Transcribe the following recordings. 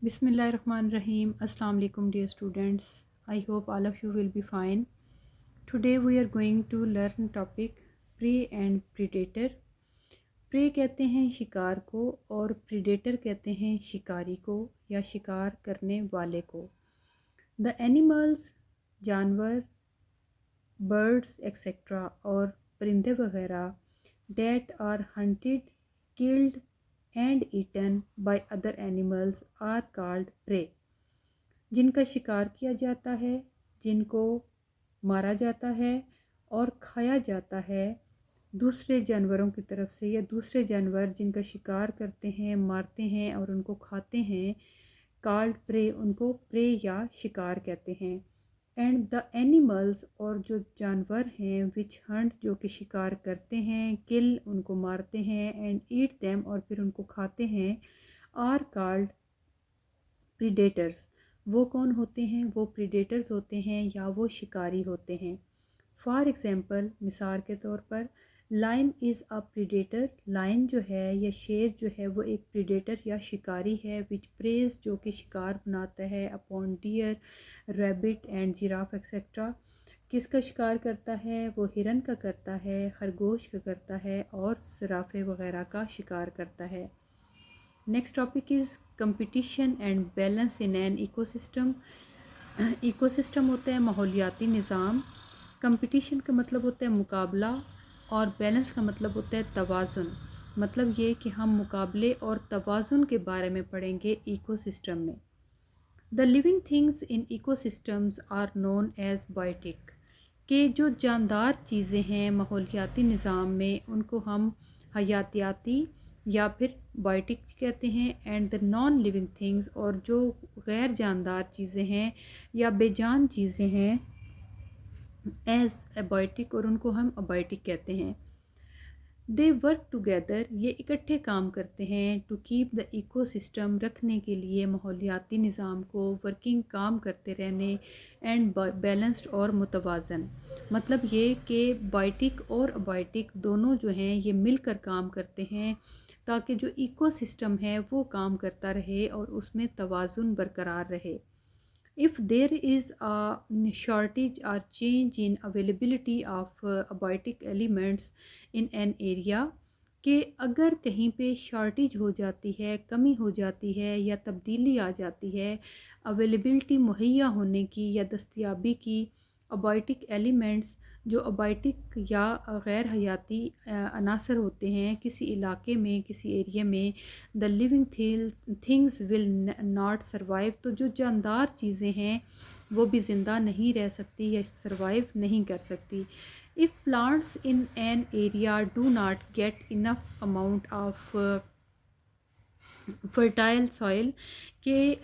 Bismillahirrahmanirrahim. Assalamu alaikum dear students. I hope all of you will be fine. Today we are going to learn topic prey and predator. Prey कहते हैं शिकार को और predator कहते हैं शिकारी को या शिकार करने वाले को. The animals, जानवर, birds etc. और परिंदे वगैरह that are hunted, killed and eaten by other animals are called prey. जिनका शिकार किया जाता है, जिनको मारा जाता है और खाया जाता है दूसरे जानवरों की तरफ से, या दूसरे जानवर जिनका शिकार करते हैं, मारते हैं और उनको खाते हैं, called prey, उनको prey या शिकार कहते हैं. एंड द एनिमल्स, और जो जानवर हैं, विच हंट, जो कि शिकार करते हैं, किल, उनको मारते हैं, एंड ईट देम, और फिर उनको खाते हैं, आर कॉल्ड प्रीडेटर्स. वो कौन होते हैं? वो प्रीडेटर्स होते हैं या वो शिकारी होते हैं. फॉर एग्ज़ाम्पल, मिसाल के तौर पर, line is a predator. Line जो है या शेर जो है वो एक प्रीडेटर या शिकारी है. विच प्रेज, जो कि शिकार बनाता है, upon deer, rabbit and giraffe etcetera. किसका शिकार करता है? वो हिरन का करता है, खरगोश का करता है और सराफे वगैरह का शिकार करता है. Next topic is competition and balance in an ecosystem. Ecosystem होता है माहौलियाती निज़ाम. कंपटीशन का मतलब होता है मुकाबला और बैलेंस का मतलब होता है तवाज़ुन. मतलब ये कि हम मुकाबले और तवाज़ुन के बारे में पढ़ेंगे इकोसिस्टम में. The living things in ecosystems are known as biotic. कि जो जानदार चीज़ें हैं माहौलियाती निज़ाम में, उनको हम हयातियाती या फिर बायोटिक कहते हैं. And the non living things, और जो गैर जानदार चीज़ें हैं या बेजान चीज़ें हैं, एज अबायोटिक, और उनको हम अबायोटिक कहते हैं. दे वर्क टुगेदर, ये इकट्ठे काम करते हैं. To keep the ecosystem, रखने के लिए माहौलियाती निज़ाम को वर्किंग, काम करते रहने. एंड बैलेंस्ड, और मुतवाज़न. मतलब ये कि बायोटिक और अबायोटिक दोनों जो हैं ये मिलकर काम करते हैं ताकि जो इको सिस्टम है वो काम करता रहे और उसमें तवाज़ुन बरकरार रहे. If there is a shortage or change in availability of abiotic elements in an area, कि अगर कहीं पे शॉर्टेज हो जाती है, कमी हो जाती है या तब्दीली आ जाती है अवेलेबिलिटी, मुहैया होने की या दस्तयाबी की, अबायोटिक एलिमेंट्स, जो अबायोटिक या गैर हयाती अनासर होते हैं किसी इलाके में, किसी एरिया में, the living things will not survive. तो जो जानदार चीज़ें हैं वो भी ज़िंदा नहीं रह सकती या सर्वाइव नहीं कर सकती. If plants in an area do not get enough amount of fertile soil, के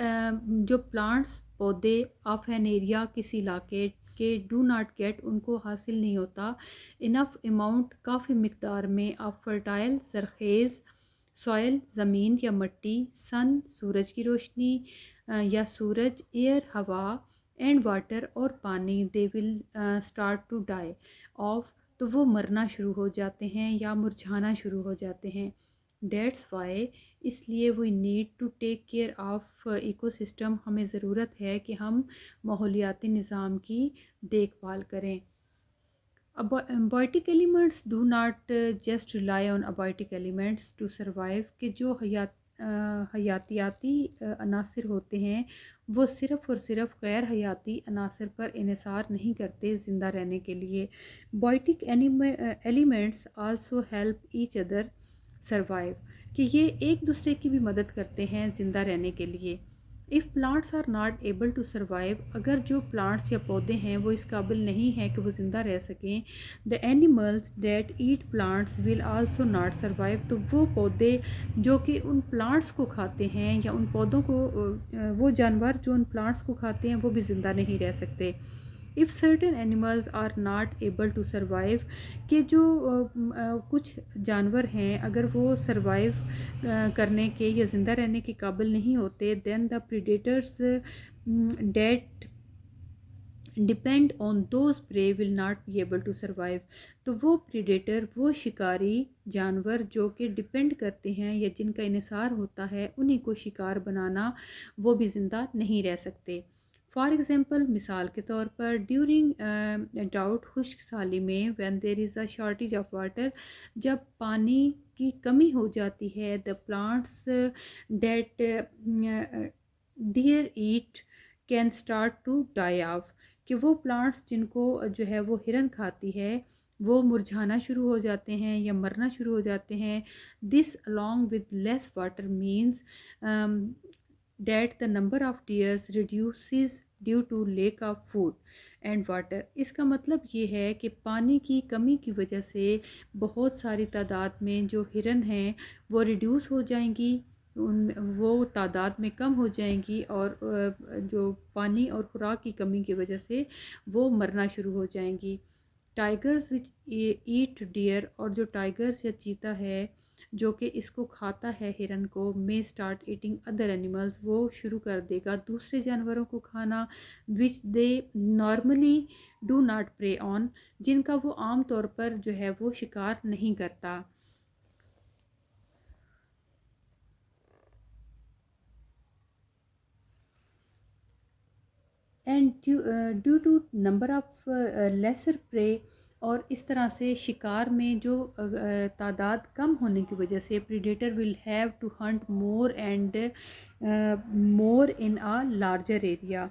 जो प्लांट्स, पौधे ऑफ एन एरिया, किसी इलाके के, डू नॉट गेट, उनको हासिल नहीं होता, इनफ अमाउंट, काफ़ी मकदार में, ऑफ फर्टाइल, सरखेज़ सॉइल, ज़मीन या मिट्टी, सन, सूरज की रोशनी या सूरज, एयर, हवा, एंड वाटर, और पानी, they will start to die off. तो वो मरना शुरू हो जाते हैं या मुरझाना शुरू हो जाते हैं. डेट्स वाई, इसलिए we need to take care of ecosystem. हमें ज़रूरत है कि हम माहौलियाती निज़ाम की देखभाल करें. Abiotic elements do not just rely on abiotic elements to survive. कि जो हयातियाती अनासर होते हैं वो सिर्फ़ और सिर्फ गैर हयाती अनासर पर इन्हिसार नहीं करते ज़िंदा रहने के लिए. Biotic elements also help each other survive. कि ये एक दूसरे की भी मदद करते हैं ज़िंदा रहने के लिए. If plants are not able to survive, अगर जो प्लांट्स या पौधे हैं वो इस काबिल नहीं हैं कि वो ज़िंदा रह सकें, the animals that eat plants will also not survive. तो वो पौधे जो कि उन प्लांट्स को खाते हैं या उन पौधों को, वो जानवर जो उन प्लांट्स को खाते हैं वो भी ज़िंदा नहीं रह सकते. If certain animals are not able to survive, कि जो कुछ जानवर हैं अगर वो सर्वाइव करने के या ज़िंदा रहने के काबिल नहीं होते, then the predators that depend on those prey will not be able to survive. تو وہ پریڈیٹر، وہ شکاری جانور جو کہ ڈپینڈ کرتے ہیں یا جن کا انحصار ہوتا ہے انہی کو شکار بنانا، وہ بھی زندہ نہیں رہ سکتے. فار ایگزامپل، مثال کے طور پر ڈیورنگ ڈراؤٹ، خشک سالی میں، when there is a shortage of water, جب پانی کی کمی ہو جاتی ہے، the plants that they eat can start to die off, کہ وہ پلانٹس جن کو جو ہے وہ ہرن کھاتی ہے وہ مرجھانا شروع ہو جاتے ہیں یا مرنا شروع ہو جاتے ہیں. دس along with less water means that the number of deers reduces due to lack of food and water. اس کا مطلب یہ ہے کہ پانی کی کمی کی وجہ سے بہت ساری تعداد میں جو ہرن ہیں وہ ریڈیوس ہو جائیں گی، وہ تعداد میں کم ہو جائیں گی، اور جو پانی اور خوراک کی کمی کی وجہ سے وہ مرنا شروع ہو جائیں گی. ٹائگرز وچ ایٹ ڈیئر، اور جو ٹائگرز یا چیتا ہے جو کہ اس کو کھاتا ہے ہرن کو، may start eating other animals، وہ شروع کر دے گا دوسرے جانوروں کو کھانا، which they normally do not prey on، جن کا وہ عام طور پر جو ہے وہ شکار نہیں کرتا. And due to number of lesser prey, اور اس طرح سے شکار میں جو تعداد کم ہونے کی وجہ سے predator will have to hunt more and more in a larger area.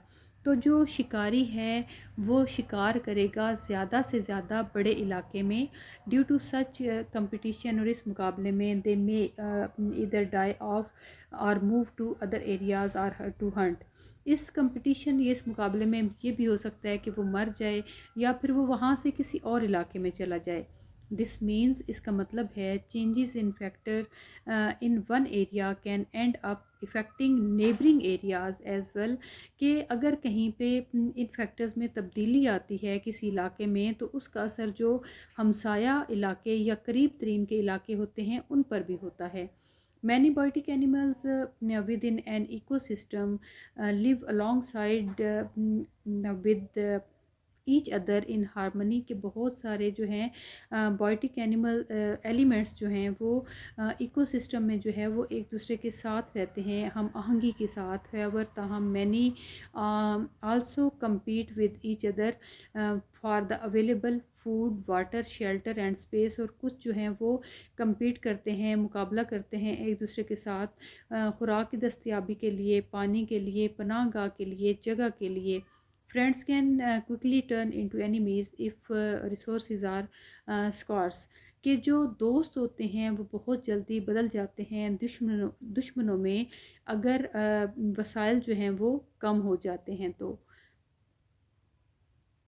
تو جو شکاری ہے وہ شکار کرے گا زیادہ سے زیادہ بڑے علاقے میں. ڈیو ٹو سچ کمپٹیشن، اور اس مقابلے میں they may either die off اور move to other areas or to hunt. اس کمپٹیشن یا اس مقابلے میں یہ بھی ہو سکتا ہے کہ وہ مر جائے یا پھر وہ وہاں سے کسی اور علاقے میں چلا جائے. دس مینس، اس کا مطلب ہے changes in factor in one area can end up affecting neighbouring areas as well, کہ اگر کہیں پہ ان فیکٹرز میں تبدیلی آتی ہے کسی علاقے میں تو اس کا اثر جو ہمسایہ علاقے یا قریب ترین کے علاقے ہوتے ہیں ان پر بھی ہوتا ہے. Many biotic animals within an ecosystem live alongside with each other in harmony, کے بہت سارے جو ہیں بایوٹک اینیمل ایلیمنٹس جو ہیں وہ ایکو سسٹم میں جو ہے وہ ایک دوسرے کے ساتھ رہتے ہیں ہم آہنگی کے ساتھ. however تاہم many also compete with each other for the available food, water, shelter and space, اور کچھ جو ہیں وہ کمپیٹ کرتے ہیں، مقابلہ کرتے ہیں ایک دوسرے کے ساتھ خوراک کی دستیابی کے لیے، پانی کے لیے، پناہ گاہ کے لیے، جگہ کے لیے. Friends can quickly turn into enemies if resources are scarce، کہ جو دوست ہوتے ہیں وہ بہت جلدی بدل جاتے ہیں دشمنوں میں اگر وسائل جو ہیں وہ کم ہو جاتے ہیں. تو